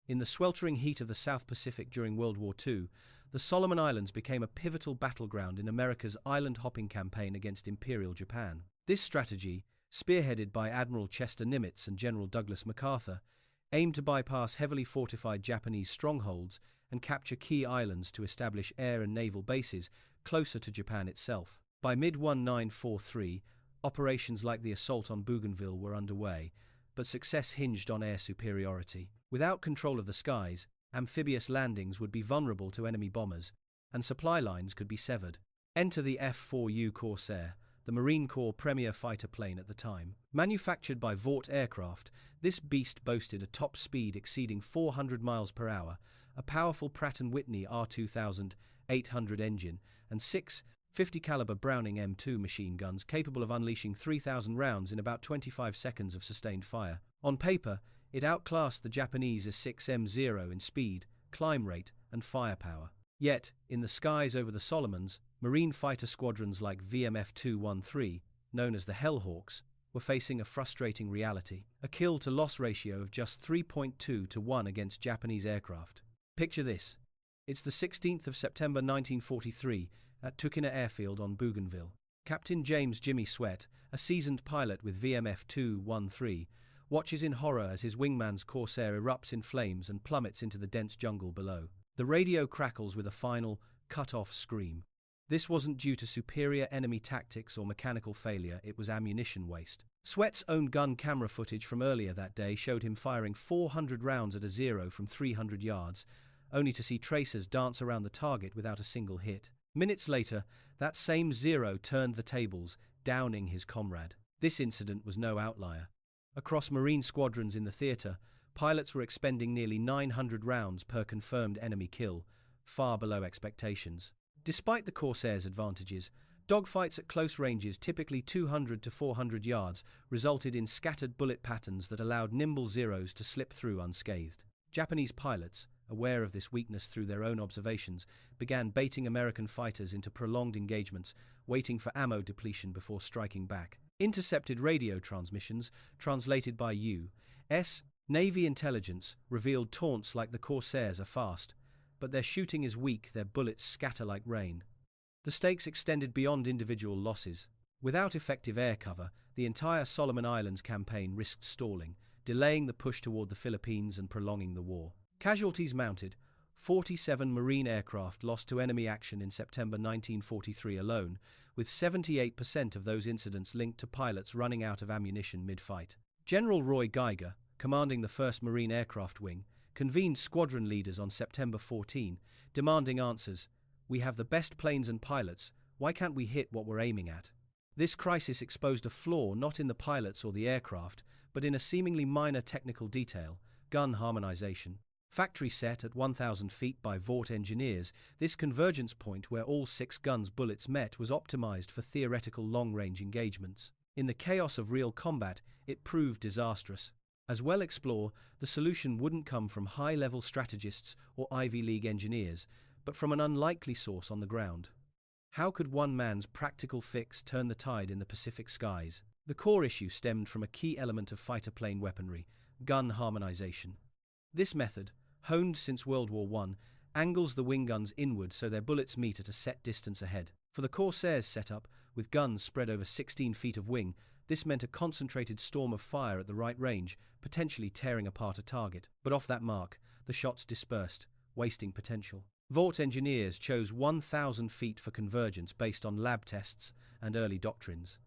In the sweltering heat of the South Pacific during World War II, the Solomon Islands became a pivotal battleground in America's island-hopping campaign against Imperial Japan. This strategy, spearheaded by Admiral Chester Nimitz and General Douglas MacArthur, aimed to bypass heavily fortified Japanese strongholds and capture key islands to establish air and naval bases closer to Japan itself. By mid-1943, operations like the assault on Bougainville were underway, but success hinged on air superiority. Without control of the skies, amphibious landings would be vulnerable to enemy bombers, and supply lines could be severed. Enter the F-4U Corsair, the Marine Corps' premier fighter plane at the time. Manufactured by Vought Aircraft, this beast boasted a top speed exceeding 400 miles per hour, a powerful Pratt & Whitney R2800 engine, and 6 50-caliber Browning M2 machine guns capable of unleashing 3,000 rounds in about 25 seconds of sustained fire. On paper, it outclassed the Japanese S-6M0 in speed, climb rate, and firepower. Yet, in the skies over the Solomons, Marine fighter squadrons like VMF-213, known as the Hellhawks, were facing a frustrating reality: a kill-to-loss ratio of just 3.2 to 1 against Japanese aircraft. Picture this. It's the 16th of September 1943 at Tukina Airfield on Bougainville. Captain James "Jimmy" Sweat, a seasoned pilot with VMF-213, watches in horror as his wingman's Corsair erupts in flames and plummets into the dense jungle below. The radio crackles with a final, cut-off scream. This wasn't due to superior enemy tactics or mechanical failure, it was ammunition waste. Sweat's own gun camera footage from earlier that day showed him firing 400 rounds at a zero from 300 yards, only to see tracers dance around the target without a single hit. Minutes later, that same zero turned the tables, downing his comrade. This incident was no outlier. Across Marine squadrons in the theater, pilots were expending nearly 900 rounds per confirmed enemy kill, far below expectations. Despite the Corsair's advantages, dogfights at close ranges, typically 200 to 400 yards, resulted in scattered bullet patterns that allowed nimble Zeros to slip through unscathed. Japanese pilots, aware of this weakness through their own observations, began baiting American fighters into prolonged engagements, waiting for ammo depletion before striking back. Intercepted radio transmissions, translated by U.S. Navy intelligence, revealed taunts like "the Corsairs are fast, but their shooting is weak, their bullets scatter like rain." The stakes extended beyond individual losses. Without effective air cover, the entire Solomon Islands campaign risked stalling, delaying the push toward the Philippines and prolonging the war. Casualties mounted. 47 Marine aircraft lost to enemy action in September 1943 alone, with 78% of those incidents linked to pilots running out of ammunition mid-fight. General Roy Geiger, commanding the 1st Marine Aircraft Wing, convened squadron leaders on September 14, demanding answers. "We have the best planes and pilots, why can't we hit what we're aiming at?" This crisis exposed a flaw not in the pilots or the aircraft, but in a seemingly minor technical detail: gun harmonization. Factory set at 1,000 feet by Vought engineers, this convergence point where all 6 guns' bullets met was optimized for theoretical long-range engagements. In the chaos of real combat, it proved disastrous. As we'll explore, the solution wouldn't come from high-level strategists or Ivy League engineers, but from an unlikely source on the ground. How could one man's practical fix turn the tide in the Pacific skies? The core issue stemmed from a key element of fighter plane weaponry: gun harmonization. This method, honed since World War I, angles the wing guns inward so their bullets meet at a set distance ahead. For the Corsair's setup, with guns spread over 16 feet of wing, this meant a concentrated storm of fire at the right range, potentially tearing apart a target. But off that mark, the shots dispersed, wasting potential. Vought engineers chose 1,000 feet for convergence based on lab tests and early doctrines.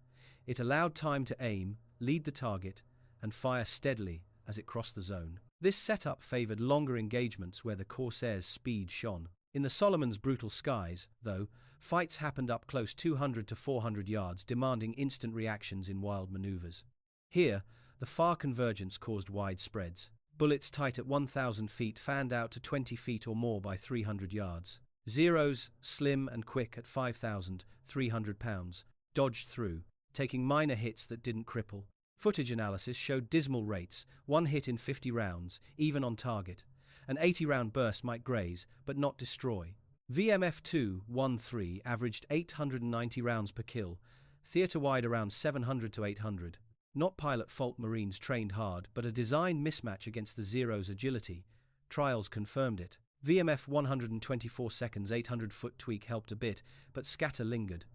It allowed time to aim, lead the target, and fire steadily as it crossed the zone. This setup favored longer engagements where the Corsair's speed shone. In the Solomons' brutal skies, though, fights happened up close 200 to 400 yards, demanding instant reactions in wild maneuvers. Here, the far convergence caused wide spreads. Bullets tight at 1,000 feet fanned out to 20 feet or more by 300 yards. Zeros, slim and quick at 5,300 pounds, dodged through, taking minor hits that didn't cripple. Footage analysis showed dismal rates: 1 hit in 50 rounds, even on target. An 80-round burst might graze, but not destroy. VMF-213 averaged 890 rounds per kill, theater-wide around 700 to 800. Not pilot fault, Marines trained hard, but a design mismatch against the Zero's agility, Trials confirmed it. VMF 124 seconds 800-foot tweak helped a bit, but scatter lingered.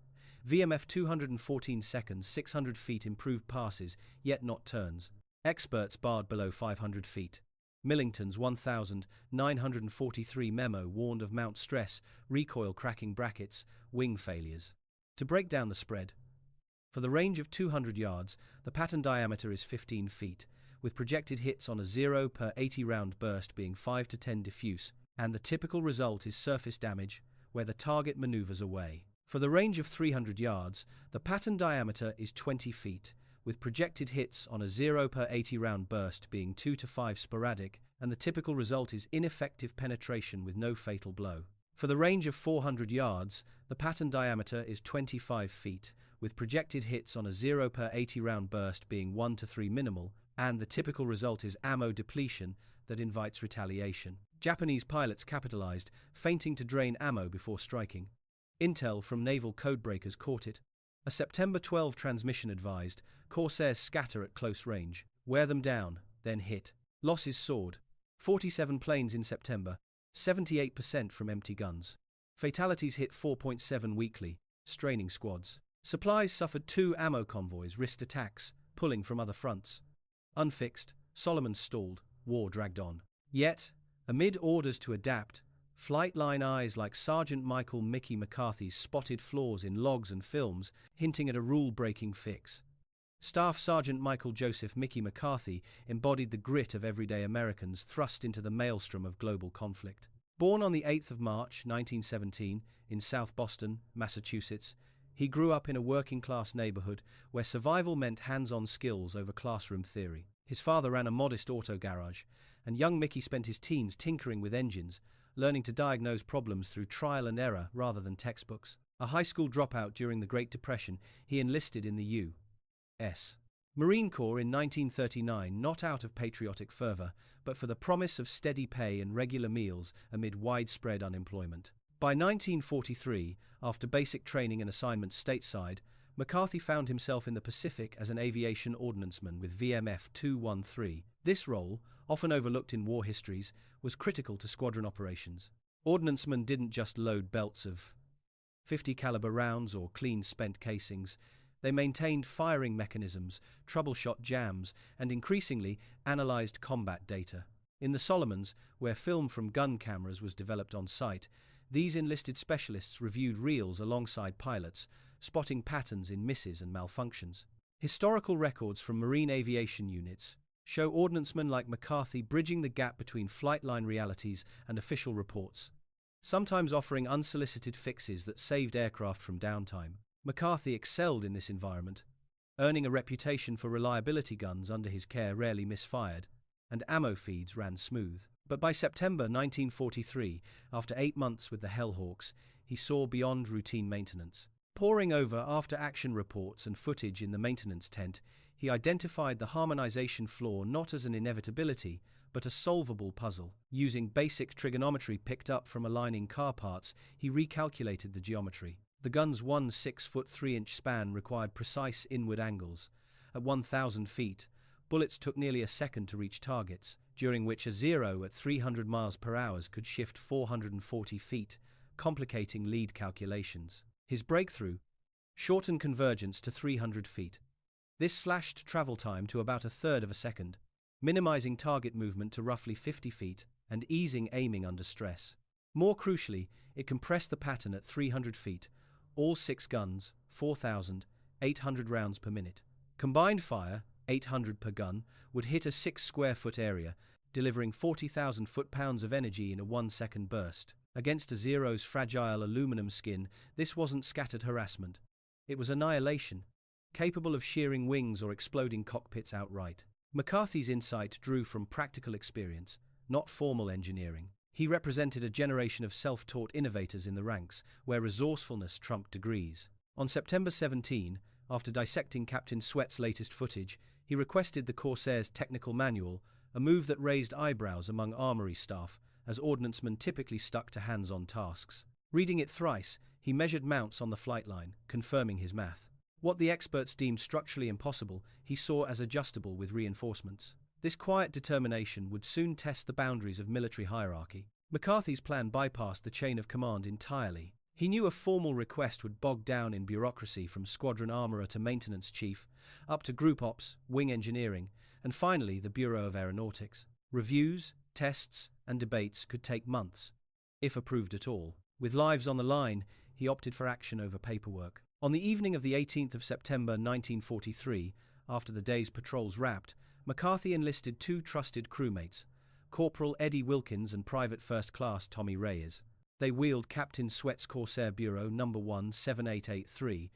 VMF 214 seconds 600 feet improved passes, yet not turns. Experts barred below 500 feet. Millington's 1943 memo warned of mount stress, recoil cracking brackets, wing failures. To break down the spread, for the range of 200 yards, the pattern diameter is 15 feet, with projected hits on a 0 per 80 round burst being 5 to 10 diffuse, and the typical result is surface damage, where the target maneuvers away. For the range of 300 yards, the pattern diameter is 20 feet, with projected hits on a 0 per 80 round burst being 2 to 5 sporadic, and the typical result is ineffective penetration with no fatal blow. For the range of 400 yards, the pattern diameter is 25 feet, with projected hits on a 0 per 80 round burst being 1 to 3 minimal, and the typical result is ammo depletion that invites retaliation. Japanese pilots capitalized, feinting to drain ammo before striking. Intel from naval codebreakers caught it. A September 12 transmission advised, Corsairs scatter at close range, wear them down, then hit. Losses soared. 47 planes in September, 78% from empty guns. Fatalities hit 4.7 weekly, straining squads. Supplies suffered 2 ammo convoys risked attacks, pulling from other fronts. Unfixed, Solomon stalled, war dragged on. Yet, amid orders to adapt, flight line eyes like Sergeant Mickey McCarthy spotted flaws in logs and films, hinting at a rule-breaking fix. Staff Sergeant Mickey McCarthy embodied the grit of everyday Americans thrust into the maelstrom of global conflict. Born on the 8th of March, 1917, in South Boston, Massachusetts, he grew up in a working-class neighborhood where survival meant hands-on skills over classroom theory. His father ran a modest auto garage, and young Mickey spent his teens tinkering with engines, learning to diagnose problems through trial and error rather than textbooks. A high school dropout during the Great Depression, he enlisted in the U.S. Marine Corps in 1939, not out of patriotic fervor, but for the promise of steady pay and regular meals amid widespread unemployment. By 1943, after basic training and assignments stateside, McCarthy found himself in the Pacific as an aviation ordnanceman with VMF 213. This role, often overlooked in war histories, was critical to squadron operations. Ordnancemen didn't just load belts of 50 caliber rounds or clean spent casings. They maintained firing mechanisms, troubleshot jams, and increasingly analyzed combat data. In the Solomons, where film from gun cameras was developed on site, these enlisted specialists reviewed reels alongside pilots, spotting patterns in misses and malfunctions. Historical records from Marine aviation units show ordnancemen like McCarthy bridging the gap between flight line realities and official reports, sometimes offering unsolicited fixes that saved aircraft from downtime. McCarthy excelled in this environment, earning a reputation for reliability. Guns under his care rarely misfired, and ammo feeds ran smooth. But by September 1943, after 8 months with the Hellhawks, he saw beyond routine maintenance. Poring over after-action reports and footage in the maintenance tent, he identified the harmonization flaw not as an inevitability, but a solvable puzzle. Using basic trigonometry picked up from aligning car parts, he recalculated the geometry. The gun's 6-foot 3-inch span required precise inward angles. At 1,000 feet, bullets took nearly a second to reach targets, during which a 0 at 300 miles per hour could shift 440 feet, complicating lead calculations. His breakthrough: shorten convergence to 300 feet. This slashed travel time to about a third of a second, minimizing target movement to roughly 50 feet and easing aiming under stress. More crucially, it compressed the pattern at 300 feet, all 6 guns, 4,800 rounds per minute. Combined fire, 800 per gun, would hit a 6 square foot area, delivering 40,000 foot-pounds of energy in a 1-second burst. Against a Zero's fragile aluminum skin, this wasn't scattered harassment. It was annihilation, capable of shearing wings or exploding cockpits outright. McCarthy's insight drew from practical experience, not formal engineering. He represented a generation of self-taught innovators in the ranks, where resourcefulness trumped degrees. On September 17, after dissecting Captain Sweat's latest footage, he requested the Corsair's technical manual, a move that raised eyebrows among armory staff, as ordnancemen typically stuck to hands-on tasks. Reading it thrice, he measured mounts on the flight line, confirming his math. What the experts deemed structurally impossible, he saw as adjustable with reinforcements. This quiet determination would soon test the boundaries of military hierarchy. McCarthy's plan bypassed the chain of command entirely. He knew a formal request would bog down in bureaucracy, from squadron armorer to maintenance chief, up to group ops, wing engineering, and finally the Bureau of Aeronautics. Reviews, tests, and debates could take months, if approved at all. With lives on the line, he opted for action over paperwork. On the evening of the 18th of September 1943, after the day's patrols wrapped, McCarthy enlisted two trusted crewmates, Corporal Eddie Wilkins and Private First Class Tommy Reyes. They wheeled Captain Sweat's Corsair Bureau No. 17883,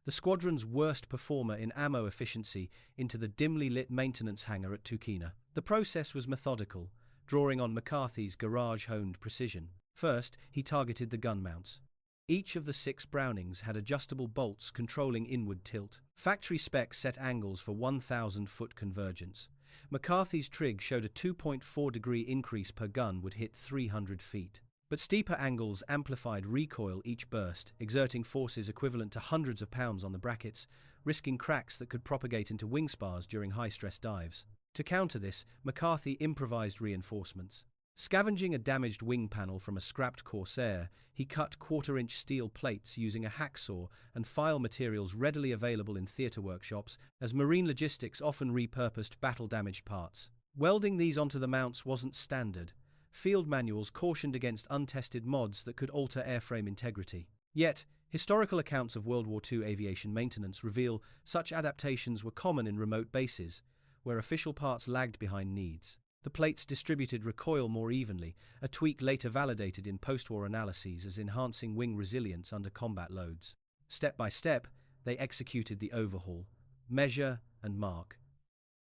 the squadron's worst performer in ammo efficiency, into the dimly lit maintenance hangar at Tukina. The process was methodical, drawing on McCarthy's garage-honed precision. First, he targeted the gun mounts. Each of the 6 Brownings had adjustable bolts controlling inward tilt. Factory specs set angles for 1,000-foot convergence. McCarthy's trig showed a 2.4-degree increase per gun would hit 300 feet. But steeper angles amplified recoil each burst, exerting forces equivalent to hundreds of pounds on the brackets, risking cracks that could propagate into wing spars during high-stress dives. To counter this, McCarthy improvised reinforcements. Scavenging a damaged wing panel from a scrapped Corsair, he cut quarter-inch steel plates using a hacksaw and file materials readily available in theater workshops, as marine logistics often repurposed battle-damaged parts. Welding these onto the mounts wasn't standard. Field manuals cautioned against untested mods that could alter airframe integrity. Yet, historical accounts of World War II aviation maintenance reveal such adaptations were common in remote bases, where official parts lagged behind needs. The plates distributed recoil more evenly, a tweak later validated in post-war analyses as enhancing wing resilience under combat loads. Step by step, they executed the overhaul, measure and mark.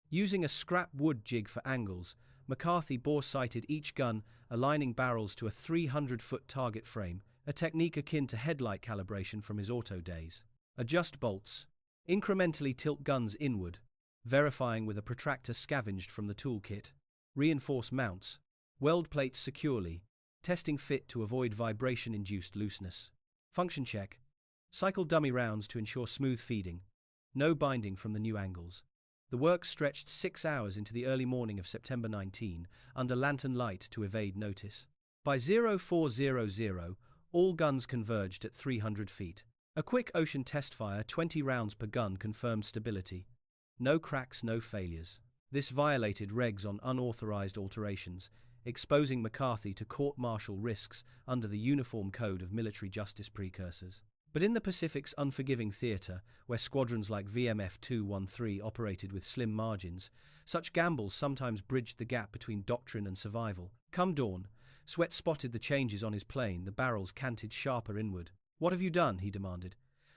Using a scrap wood jig for angles, McCarthy bore-sighted each gun, aligning barrels to a 300-foot target frame, a technique akin to headlight calibration from his auto days. Adjust bolts. Incrementally tilt guns inward, verifying with a protractor scavenged from the toolkit. Reinforce mounts. Weld plates securely, testing fit to avoid vibration-induced looseness. Function check. Cycle dummy rounds to ensure smooth feeding. No binding from the new angles. The work stretched 6 hours into the early morning of September 19, under lantern light to evade notice. By 0400, all guns converged at 300 feet. A quick ocean test fire, 20 rounds per gun, confirmed stability. No cracks, no failures. This violated regs on unauthorized alterations, exposing McCarthy to court-martial risks under the Uniform Code of Military Justice precursors. But in the Pacific's unforgiving theater, where squadrons like VMF 213 operated with slim margins, such gambles sometimes bridged the gap between doctrine and survival. Come dawn, Sweat spotted the changes on his plane, the barrels canted sharper inward. "What have you done?" he demanded.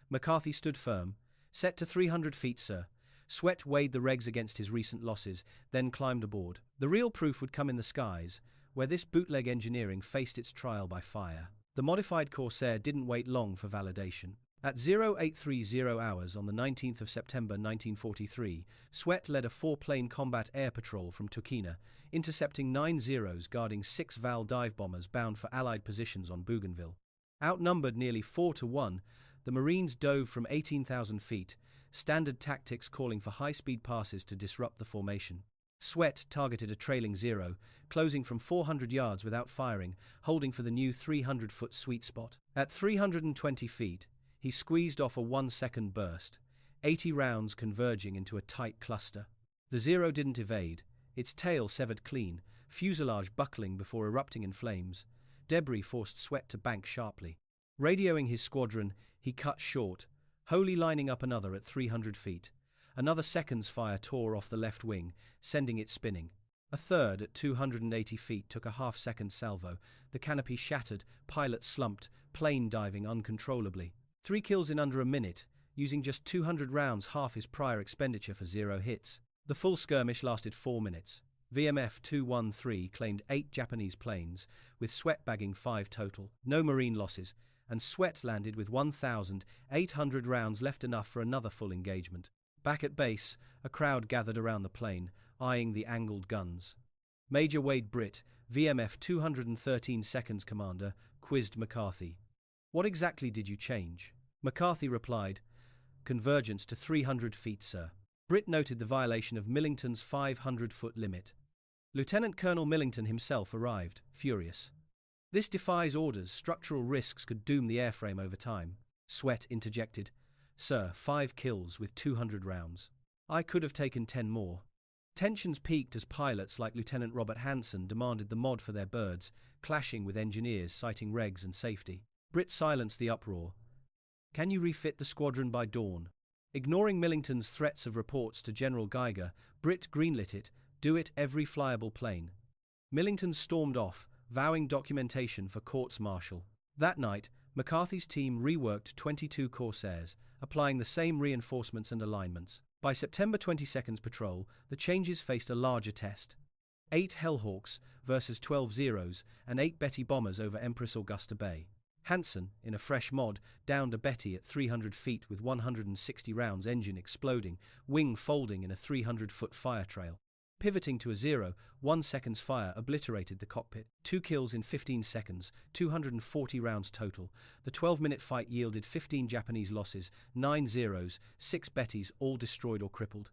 McCarthy stood firm. "Set to 300 feet, sir." Sweat weighed the regs against his recent losses, then climbed aboard. The real proof would come in the skies, where this bootleg engineering faced its trial by fire. The modified Corsair didn't wait long for validation. At 0830 hours on the 19th of September 1943, Sweat led a 4-plane combat air patrol from Tukina, intercepting 9 Zeros guarding 6 Val dive bombers bound for Allied positions on Bougainville. Outnumbered nearly 4-1, the Marines dove from 18,000 feet, standard tactics calling for high-speed passes to disrupt the formation. Sweat targeted a trailing Zero, closing from 400 yards without firing, holding for the new 300-foot sweet spot. At 320 feet, he squeezed off a 1-second burst, 80 rounds converging into a tight cluster. The Zero didn't evade, its tail severed clean, fuselage buckling before erupting in flames. Debris forced Sweat to bank sharply. Radioing his squadron, he cut short, wholly lining up another at 300 feet. Another second's fire tore off the left wing, sending it spinning. A third at 280 feet took a half-second salvo. The canopy shattered, pilot slumped, plane diving uncontrollably. 3 kills in under a minute, using just 200 rounds, half his prior expenditure for 0 hits. The full skirmish lasted 4 minutes. VMF 213 claimed 8 Japanese planes, with Sweat bagging 5 total. No Marine losses, and Sweat landed with 1,800 rounds left, enough for another full engagement. Back at base, a crowd gathered around the plane, eyeing the angled guns. Major Wade Britt, VMF 213 Seconds Commander, quizzed McCarthy. "What exactly did you change?" McCarthy replied, "Convergence to 300 feet, sir." Britt noted the violation of Millington's 500-foot limit. Lieutenant Colonel Millington himself arrived, furious. This defies orders. Structural risks could doom the airframe over time. Sweat interjected. Sir, 5 kills with 200 rounds. I could have taken 10 more. Tensions peaked as pilots like Lieutenant Robert Hanson demanded the mod for their birds, clashing with engineers citing regs and safety. Britt silenced the uproar. Can you refit the squadron by dawn? Ignoring Millington's threats of reports to General Geiger, Britt greenlit it. Do it every flyable plane. Millington stormed off, vowing documentation for courts-martial. That night, McCarthy's team reworked 22 Corsairs, applying the same reinforcements and alignments. By September 22nd's patrol, the changes faced a larger test. 8 Hellhawks versus 12 Zeros and 8 Betty bombers over Empress Augusta Bay. Hanson, in a fresh mod, downed a Betty at 300 feet with 160 rounds, engine exploding, wing folding in a 300-foot fire trail. Pivoting to a 0, 1 second's fire obliterated the cockpit. 2 kills in 15 seconds, 240 rounds total. The 12-minute fight yielded 15 Japanese losses, 9 Zeros, 6 Bettys, all destroyed or crippled.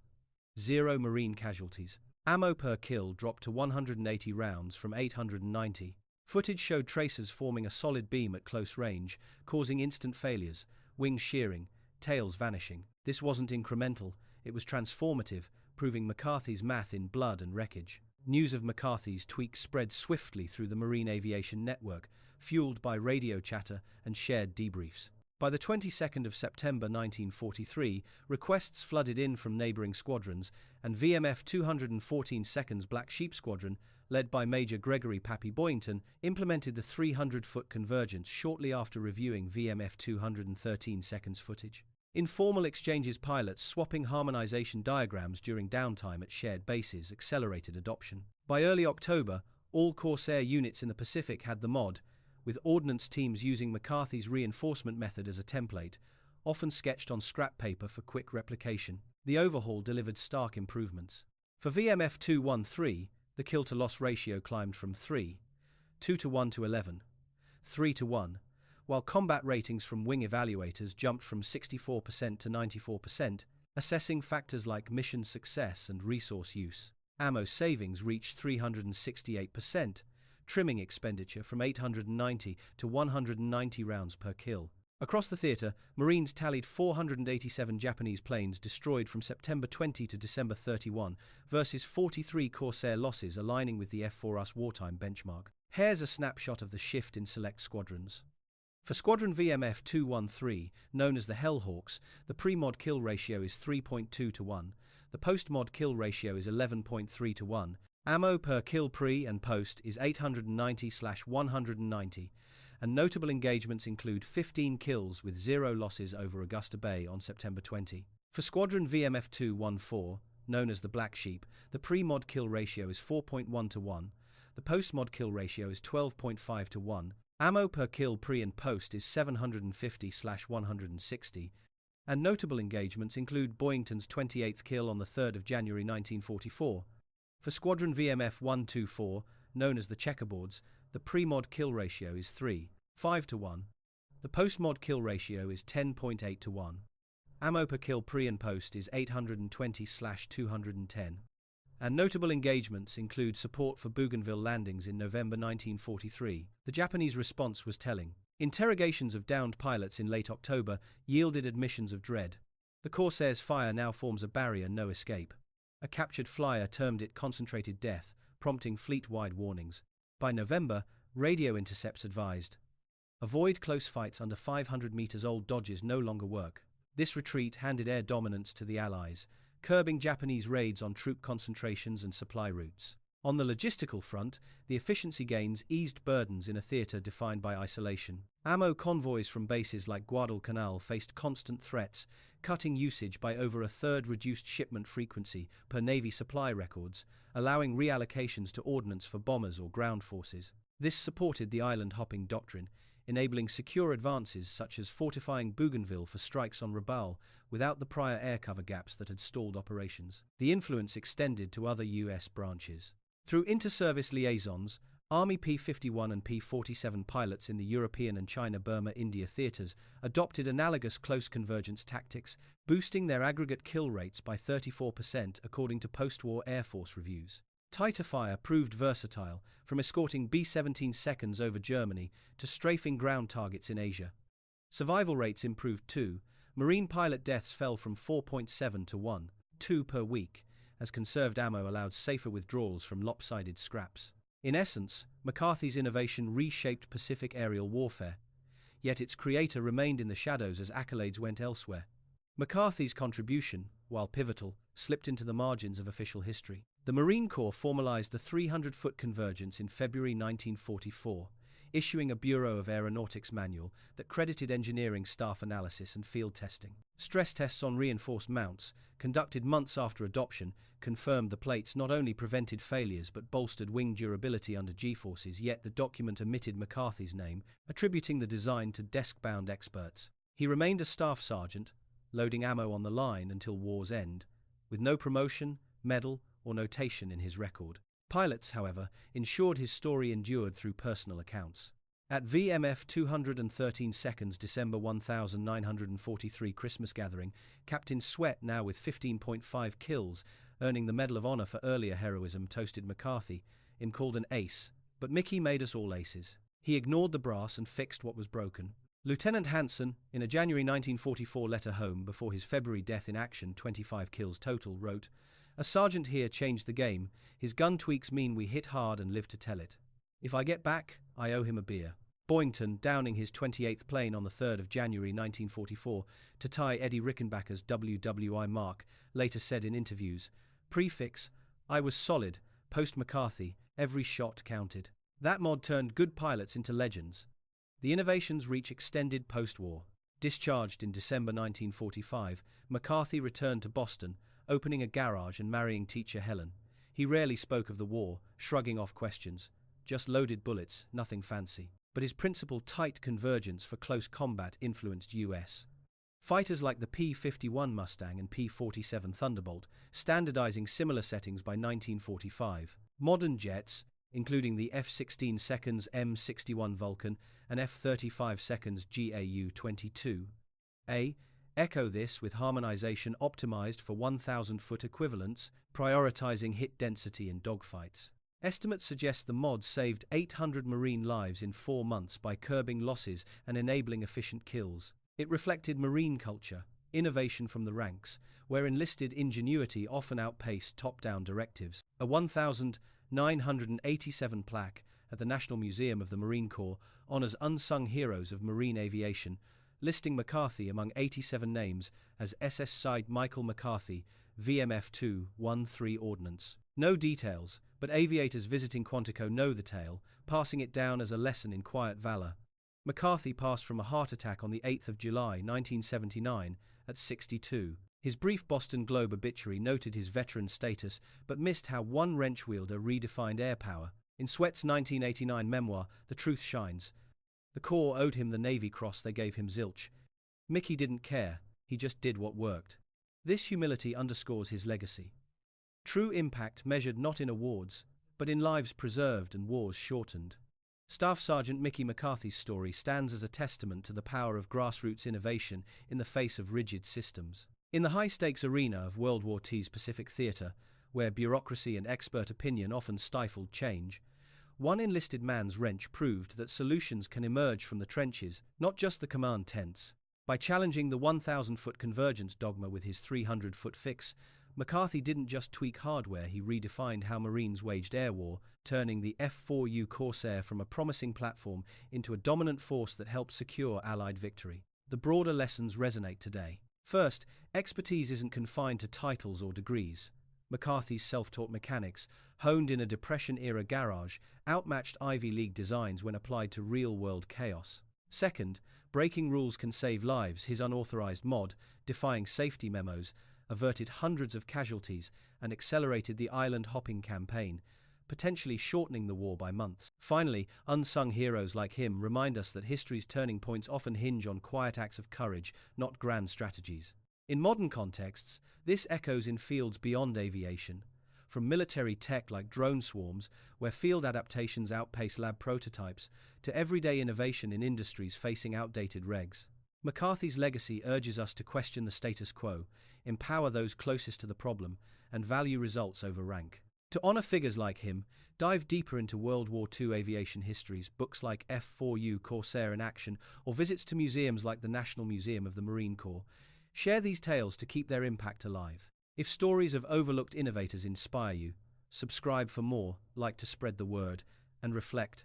0 Marine casualties. Ammo per kill dropped to 180 rounds from 890. Footage showed tracers forming a solid beam at close range, causing instant failures, wings shearing, tails vanishing. This wasn't incremental, it was transformative, proving McCarthy's math in blood and wreckage. News of McCarthy's tweaks spread swiftly through the Marine Aviation Network, fueled by radio chatter and shared debriefs. By the 22nd of September 1943, requests flooded in from neighboring squadrons, and VMF 214 Seconds Black Sheep Squadron, led by Major Gregory Pappy Boyington, implemented the 300-foot Convergence shortly after reviewing VMF 213 Seconds footage. Informal exchanges, pilots swapping harmonization diagrams during downtime at shared bases, accelerated adoption. By early October, all Corsair units in the Pacific had the mod, with ordnance teams using McCarthy's reinforcement method as a template, often sketched on scrap paper for quick replication. The overhaul delivered stark improvements. For VMF 213, the kill-to-loss ratio climbed from 3.2 to 1 to 11, 3 to 1, while combat ratings from wing evaluators jumped from 64% to 94%, assessing factors like mission success and resource use. Ammo savings reached 368%, trimming expenditure from 890 to 190 rounds per kill. Across the theater, Marines tallied 487 Japanese planes destroyed from September 20 to December 31 versus 43 Corsair losses, aligning with the F4US wartime benchmark. Here's a snapshot of the shift in select squadrons. For Squadron VMF 213, known as the Hellhawks, the pre-mod kill ratio is 3.2 to 1, the post-mod kill ratio is 11.3 to 1, ammo per kill pre and post is 890/190, and notable engagements include 15 kills with 0 losses over Augusta Bay on September 20. For Squadron VMF 214, known as the Black Sheep, the pre-mod kill ratio is 4.1 to 1, the post-mod kill ratio is 12.5 to 1, ammo per kill pre and post is 750/160, and notable engagements include Boyington's 28th kill on the 3rd of January 1944. For Squadron VMF 124, known as the Checkerboards, the pre-mod kill ratio is 3.5 to 1. The post-mod kill ratio is 10.8 to 1. Ammo per kill pre and post is 820/210. And notable engagements include support for Bougainville landings in November 1943. The Japanese response was telling. Interrogations of downed pilots in late October yielded admissions of dread. The Corsair's fire now forms a barrier, no escape. A captured flyer termed it concentrated death, prompting fleet-wide warnings. By November, radio intercepts advised. Avoid close fights under 500 meters. Old dodges no longer work. This retreat handed air dominance to the Allies, curbing Japanese raids on troop concentrations and supply routes. On the logistical front, the efficiency gains eased burdens in a theater defined by isolation. Ammo convoys from bases like Guadalcanal faced constant threats, cutting usage by over a third. Reduced shipment frequency per Navy supply records, allowing reallocations to ordnance for bombers or ground forces. This supported the island-hopping doctrine, enabling secure advances such as fortifying Bougainville for strikes on Rabaul without the prior air cover gaps that had stalled operations. The influence extended to other U.S. branches. Through inter-service liaisons, Army P-51 and P-47 pilots in the European and China-Burma-India theaters adopted analogous close convergence tactics, boosting their aggregate kill rates by 34% according to post-war Air Force reviews. Tighter fire proved versatile, from escorting B-17 seconds over Germany to strafing ground targets in Asia. Survival rates improved too. Marine pilot deaths fell from 4.7 to 1.2 per week, as conserved ammo allowed safer withdrawals from lopsided scraps. In essence, McCarthy's innovation reshaped Pacific aerial warfare, yet its creator remained in the shadows as accolades went elsewhere. McCarthy's contribution, while pivotal, slipped into the margins of official history. The Marine Corps formalized the 300-foot convergence in February 1944, issuing a Bureau of Aeronautics manual that credited engineering staff analysis and field testing. Stress tests on reinforced mounts, conducted months after adoption, confirmed the plates not only prevented failures but bolstered wing durability under G-forces, yet the document omitted McCarthy's name, attributing the design to desk-bound experts. He remained a staff sergeant, loading ammo on the line until war's end, with no promotion, medal, or notation in his record. Pilots, however, ensured his story endured through personal accounts. At VMF 213 seconds December 1943 Christmas gathering, Captain Sweat, now with 15.5 kills, earning the Medal of Honor for earlier heroism, toasted McCarthy, him called an ace. But Mickey made us all aces. He ignored the brass and fixed what was broken. Lieutenant Hanson, in a January 1944 letter home before his February death in action, 25 kills total, wrote, "A sergeant here changed the game. His gun tweaks mean we hit hard and live to tell it. If I get back, I owe him a beer." Boyington, downing his 28th plane on the 3rd of January 1944 to tie Eddie Rickenbacker's WWII mark, later said in interviews, "Prefix, I was solid, post-McCarthy, every shot counted." That mod turned good pilots into legends. The innovations reach extended post-war. Discharged in December 1945, McCarthy returned to Boston, opening a garage and marrying teacher Helen. He rarely spoke of the war, shrugging off questions. Just loaded bullets, nothing fancy. But his principle tight convergence for close combat influenced U.S. fighters like the P-51 Mustang and P-47 Thunderbolt, standardizing similar settings by 1945. Modern jets, including the F-16 seconds M61 Vulcan and F-35 seconds GAU-22A, echo this with harmonization optimized for 1,000-foot equivalents, prioritizing hit density in dogfights. Estimates suggest the mod saved 800 Marine lives in 4 months by curbing losses and enabling efficient kills. It reflected Marine culture, innovation from the ranks, where enlisted ingenuity often outpaced top-down directives. A 1,987 plaque at the National Museum of the Marine Corps honors unsung heroes of marine aviation, listing McCarthy among 87 names as SS Side Michael McCarthy, VMF 213 Ordnance. No details, but aviators visiting Quantico know the tale, passing it down as a lesson in quiet valor. McCarthy passed from a heart attack on the 8th of July 1979 at 62. His brief Boston Globe obituary noted his veteran status, but missed how one wrench wielder redefined air power. In Sweat's 1989 memoir, The Truth Shines, the Corps owed him the Navy Cross they gave him zilch. Mickey didn't care, he just did what worked. This humility underscores his legacy. True impact measured not in awards, but in lives preserved and wars shortened. Staff Sergeant Mickey McCarthy's story stands as a testament to the power of grassroots innovation in the face of rigid systems. In the high-stakes arena of World War II's Pacific Theater, where bureaucracy and expert opinion often stifled change, one enlisted man's wrench proved that solutions can emerge from the trenches, not just the command tents. By challenging the 1,000-foot convergence dogma with his 300-foot fix, McCarthy didn't just tweak hardware, he redefined how Marines waged air war, turning the F-4U Corsair from a promising platform into a dominant force that helped secure Allied victory. The broader lessons resonate today. First, expertise isn't confined to titles or degrees. McCarthy's self-taught mechanics, honed in a Depression-era garage, outmatched Ivy League designs when applied to real-world chaos. Second, breaking rules can save lives. His unauthorized mod, defying safety memos, averted hundreds of casualties and accelerated the island-hopping campaign, potentially shortening the war by months. Finally, unsung heroes like him remind us that history's turning points often hinge on quiet acts of courage, not grand strategies. In modern contexts, this echoes in fields beyond aviation. From military tech like drone swarms, where field adaptations outpace lab prototypes, to everyday innovation in industries facing outdated regs. McCarthy's legacy urges us to question the status quo, empower those closest to the problem, and value results over rank. To honor figures like him, dive deeper into World War II aviation histories, books like F4U Corsair in Action, or visits to museums like the National Museum of the Marine Corps. Share these tales to keep their impact alive. If stories of overlooked innovators inspire you, subscribe for more, like to spread the word, and reflect.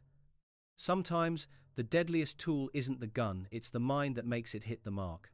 Sometimes, the deadliest tool isn't the gun, it's the mind that makes it hit the mark.